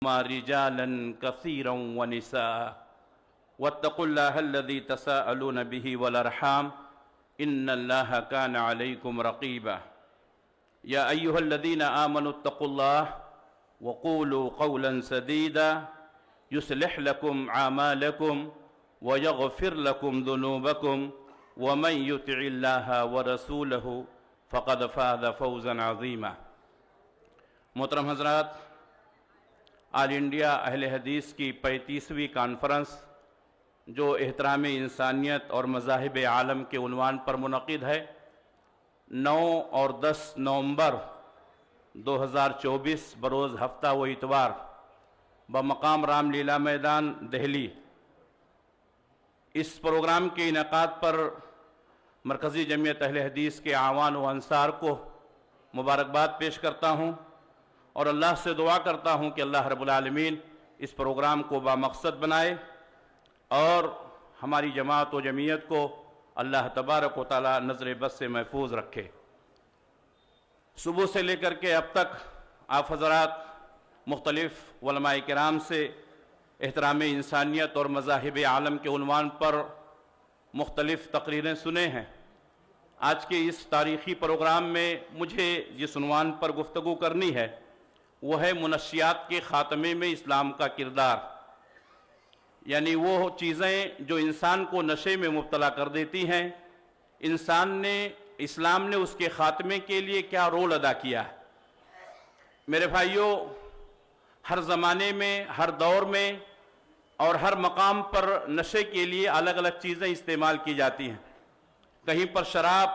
رجالا كثيرا ونساء واتقوا الله الذي تساءلون به والأرحام إن الله كان عليكم رقيبا يا أيها الذين آمنوا اتقوا الله وقولوا قولا سديدا يصلح لكم أعمالكم ويغفر لكم ذنوبكم ومن يطع الله ورسوله فقد فاز فوزا عظيما۔ محترم حضرات، آل انڈیا اہل حدیث کی 35ویں کانفرنس جو احترام انسانیت اور مذاہب عالم کے عنوان پر منعقد ہے، 9 اور 10 نومبر 2024 بروز ہفتہ و اتوار بمقام رام لیلا میدان دہلی۔ اس پروگرام کے انعقاد پر مرکزی جمعیت اہل حدیث کے اعوان و انصار کو مبارکباد پیش کرتا ہوں اور اللہ سے دعا کرتا ہوں کہ اللہ رب العالمین اس پروگرام کو بامقصد بنائے اور ہماری جماعت و جمعیت کو اللہ تبارک و تعالی نظر بد سے محفوظ رکھے۔ صبح سے لے کر کے اب تک آپ حضرات مختلف علماء کرام سے احترام انسانیت اور مذاہب عالم کے عنوان پر مختلف تقریریں سنے ہیں۔ آج کے اس تاریخی پروگرام میں مجھے جس عنوان پر گفتگو کرنی ہے وہ ہے منشیات کے خاتمے میں اسلام کا کردار، یعنی وہ چیزیں جو انسان کو نشے میں مبتلا کر دیتی ہیں، اسلام نے اس کے خاتمے کے لیے کیا رول ادا کیا ہے۔ میرے بھائیوں، ہر زمانے میں، ہر دور میں اور ہر مقام پر نشے کے لیے الگ الگ چیزیں استعمال کی جاتی ہیں۔ کہیں پر شراب،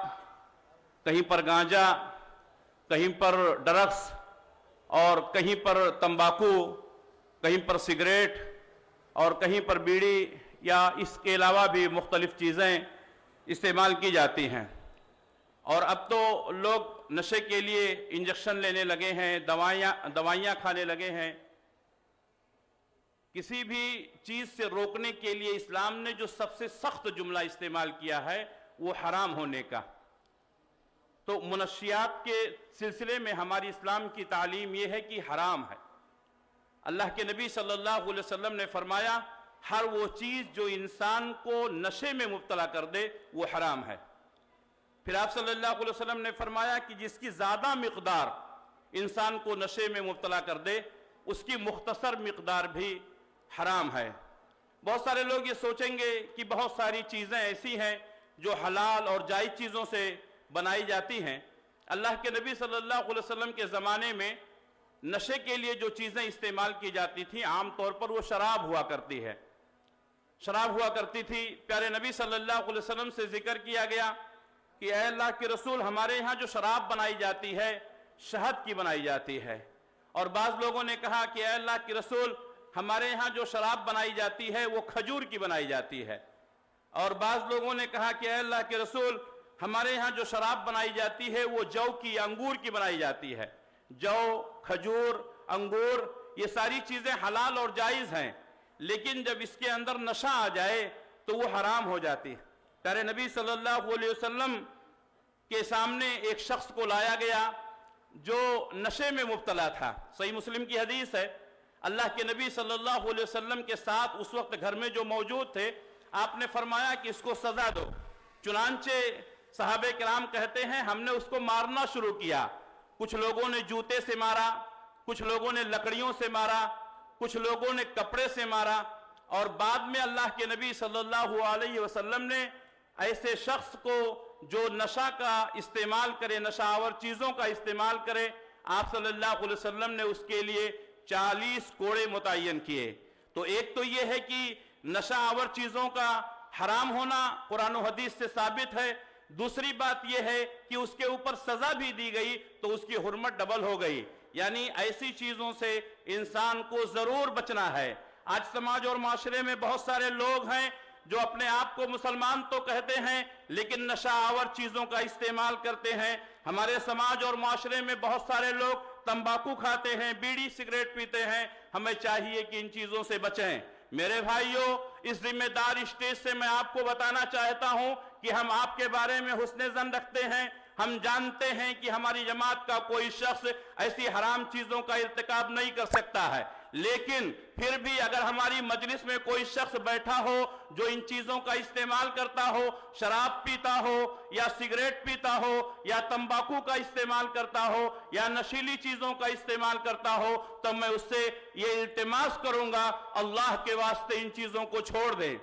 کہیں پر گانجا، کہیں پر ڈرگس اور کہیں پر تمباکو، کہیں پر سگریٹ اور کہیں پر بیڑی یا اس کے علاوہ بھی مختلف چیزیں استعمال کی جاتی ہیں۔ اور اب تو لوگ نشے کے لیے انجیکشن لینے لگے ہیں، دوائیاں کھانے لگے ہیں۔ کسی بھی چیز سے روکنے کے لیے اسلام نے جو سب سے سخت جملہ استعمال کیا ہے وہ حرام ہونے کا۔ تو منشیات کے سلسلے میں ہماری اسلام کی تعلیم یہ ہے کہ حرام ہے۔ اللہ کے نبی صلی اللہ علیہ وسلم نے فرمایا ہر وہ چیز جو انسان کو نشے میں مبتلا کر دے وہ حرام ہے۔ پھر آپ صلی اللہ علیہ وسلم نے فرمایا کہ جس کی زیادہ مقدار انسان کو نشے میں مبتلا کر دے اس کی مختصر مقدار بھی حرام ہے۔ بہت سارے لوگ یہ سوچیں گے کہ بہت ساری چیزیں ایسی ہیں جو حلال اور جائز چیزوں سے بنائی جاتی ہیں۔ اللہ کے نبی صلی اللہ علیہ وسلم کے زمانے میں نشے کے لیے جو چیزیں استعمال کی جاتی تھیں عام طور پر وہ شراب ہوا کرتی تھی۔ پیارے نبی صلی اللہ علیہ وسلم سے ذکر کیا گیا کہ اے اللہ کے رسول، ہمارے ہاں جو شراب بنائی جاتی ہے شہد کی بنائی جاتی ہے، اور بعض لوگوں نے کہا کہ اے اللہ کے رسول، ہمارے ہاں جو شراب بنائی جاتی ہے وہ کھجور کی بنائی جاتی ہے، اور بعض لوگوں نے کہا کہ اے اللہ کے رسول، ہمارے ہاں جو شراب بنائی جاتی ہے وہ جو کی، انگور کی بنائی جاتی ہے۔ جو، کھجور، انگور، یہ ساری چیزیں حلال اور جائز ہیں، لیکن جب اس کے اندر نشہ آ جائے تو وہ حرام ہو جاتی ہے۔ پیارے نبی صلی اللہ علیہ وسلم کے سامنے ایک شخص کو لایا گیا جو نشے میں مبتلا تھا۔ صحیح مسلم کی حدیث ہے، اللہ کے نبی صلی اللہ علیہ وسلم کے ساتھ اس وقت گھر میں جو موجود تھے، آپ نے فرمایا کہ اس کو سزا دو۔ چنانچہ صحابہ کرام کہتے ہیں ہم نے اس کو مارنا شروع کیا۔ کچھ لوگوں نے جوتے سے مارا، کچھ لوگوں نے لکڑیوں سے مارا، کچھ لوگوں نے کپڑے سے مارا، اور بعد میں اللہ کے نبی صلی اللہ علیہ وسلم نے ایسے شخص کو جو نشہ کا استعمال کرے، نشہ آور چیزوں کا استعمال کرے، آپ صلی اللہ علیہ وسلم نے اس کے لیے 40 کوڑے متعین کیے۔ تو ایک تو یہ ہے کہ نشہ آور چیزوں کا حرام ہونا قرآن و حدیث سے ثابت ہے، دوسری بات یہ ہے کہ اس کے اوپر سزا بھی دی گئی تو اس کی حرمت ڈبل ہو گئی۔ یعنی ایسی چیزوں سے انسان کو ضرور بچنا ہے۔ آج سماج اور معاشرے میں بہت سارے لوگ ہیں جو اپنے آپ کو مسلمان تو کہتے ہیں لیکن نشہ آور چیزوں کا استعمال کرتے ہیں۔ ہمارے سماج اور معاشرے میں بہت سارے لوگ تمباکو کھاتے ہیں، بیڑی سگریٹ پیتے ہیں۔ ہمیں چاہیے کہ ان چیزوں سے بچیں۔ میرے بھائیوں، اس ذمہ دار اسٹیج سے میں آپ کو بتانا چاہتا ہوں کہ ہم آپ کے بارے میں حسن ظن رکھتے ہیں۔ ہم جانتے ہیں کہ ہماری جماعت کا کوئی شخص ایسی حرام چیزوں کا ارتکاب نہیں کر سکتا ہے، لیکن پھر بھی اگر ہماری مجلس میں کوئی شخص بیٹھا ہو جو ان چیزوں کا استعمال کرتا ہو، شراب پیتا ہو یا سگریٹ پیتا ہو یا تمباکو کا استعمال کرتا ہو یا نشیلی چیزوں کا استعمال کرتا ہو، تو میں اس سے یہ التماس کروں گا اللہ کے واسطے ان چیزوں کو چھوڑ دیں،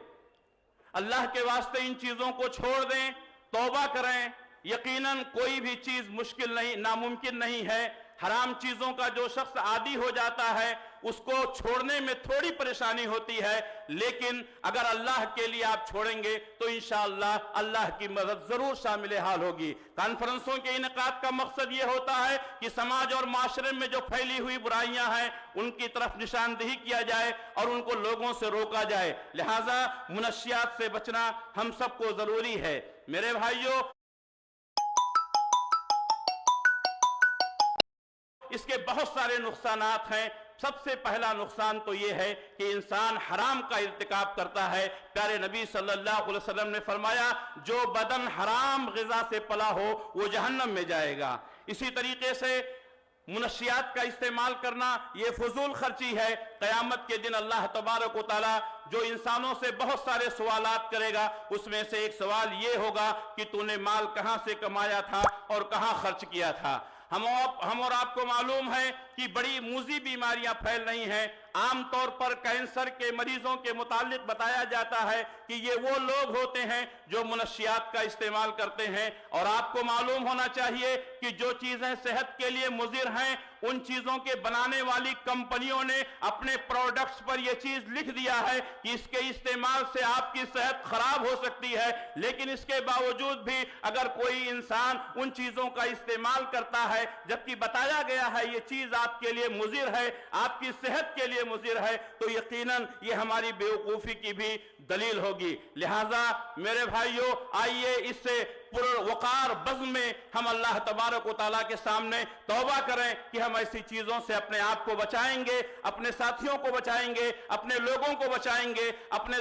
اللہ کے واسطے ان چیزوں کو چھوڑ دیں، توبہ کریں۔ یقیناً کوئی بھی چیز مشکل نہیں، ناممکن نہیں ہے۔ حرام چیزوں کا جو شخص عادی ہو جاتا ہے اس کو چھوڑنے میں تھوڑی پریشانی ہوتی ہے، لیکن اگر اللہ کے لیے آپ چھوڑیں گے تو انشاءاللہ اللہ کی مدد ضرور شامل حال ہوگی۔ کانفرنسوں کے انعقاد کا مقصد یہ ہوتا ہے کہ سماج اور معاشرے میں جو پھیلی ہوئی برائیاں ہیں ان کی طرف نشاندہی کیا جائے اور ان کو لوگوں سے روکا جائے، لہٰذا منشیات سے بچنا ہم سب کو ضروری ہے۔ میرے بھائیوں، اس کے بہت سارے نقصانات ہیں۔ سب سے پہلا نقصان تو یہ ہے کہ انسان حرام کا ارتکاب کرتا ہے۔ پیارے نبی صلی اللہ علیہ وسلم نے فرمایا جو بدن حرام غذا سے پلا ہو وہ جہنم میں جائے گا۔ اسی طریقے سے منشیات کا استعمال کرنا یہ فضول خرچی ہے۔ قیامت کے دن اللہ تبارک و تعالی جو انسانوں سے بہت سارے سوالات کرے گا، اس میں سے ایک سوال یہ ہوگا کہ تو نے مال کہاں سے کمایا تھا اور کہاں خرچ کیا تھا۔ ہم اور آپ کو معلوم ہے کہ بڑی موذی بیماریاں پھیل رہی ہیں۔ عام طور پر کینسر کے مریضوں کے متعلق بتایا جاتا ہے کہ یہ وہ لوگ ہوتے ہیں جو منشیات کا استعمال کرتے ہیں، اور آپ کو معلوم ہونا چاہیے کہ جو چیزیں صحت کے لیے مضر ہیں ان چیزوں کے بنانے والی کمپنیوں نے اپنے پروڈکٹس پر یہ چیز لکھ دیا ہے کہ اس کے استعمال سے آپ کی صحت خراب ہو سکتی ہے، لیکن اس کے باوجود بھی اگر کوئی انسان ان چیزوں کا استعمال کرتا ہے جبکہ بتایا گیا ہے یہ چیز آپ کے لیے مضر ہے، آپ کی صحت کے لیے مضر ہے، تو یقیناً یہ ہماری بیوقوفی کی بھی دلیل ہوگی۔ لہٰذا میرے بھائیوں، آئیے اس سے پروقار بزم میں ہم اللہ تبارک و تعالیٰ کے سامنے توبہ کریں کہ ہم ایسی چیزوں سے اپنے آپ کو بچائیں گے، اپنے ساتھیوں کو بچائیں گے، اپنے لوگوں کو بچائیں گے، اپنے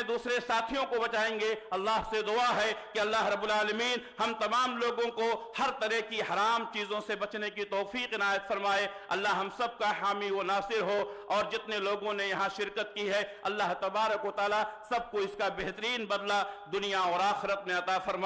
دوسرے ساتھیوں کو بچائیں گے۔ اللہ سے دعا ہے کہ اللہ رب العالمین ہم تمام لوگوں کو ہر طرح کی حرام چیزوں سے بچنے کی توفیق عنایت فرمائے۔ اللہ ہم سب کا حامی و ناصر ہو، اور جتنے لوگوں نے یہاں شرکت کی ہے اللہ تبارک و تعالیٰ سب کو اس کا بہترین بدلہ دنیا اور آخرت میں عطا فرمائے۔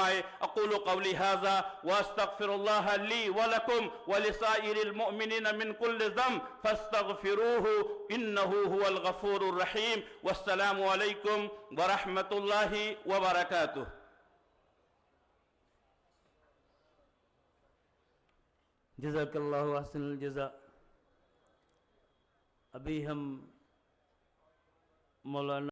اقول قولی ھذا واستغفر اللہ لی ولکم ولسائر المؤمنین من کل ذنب فاستغفروہ انہ هو الغفور الرحیم۔ والسلام علیکم ورحمۃ اللہ وبرکاتہ۔ جزاک اللہ احسن الجزاء۔ ابھی ہم مولانا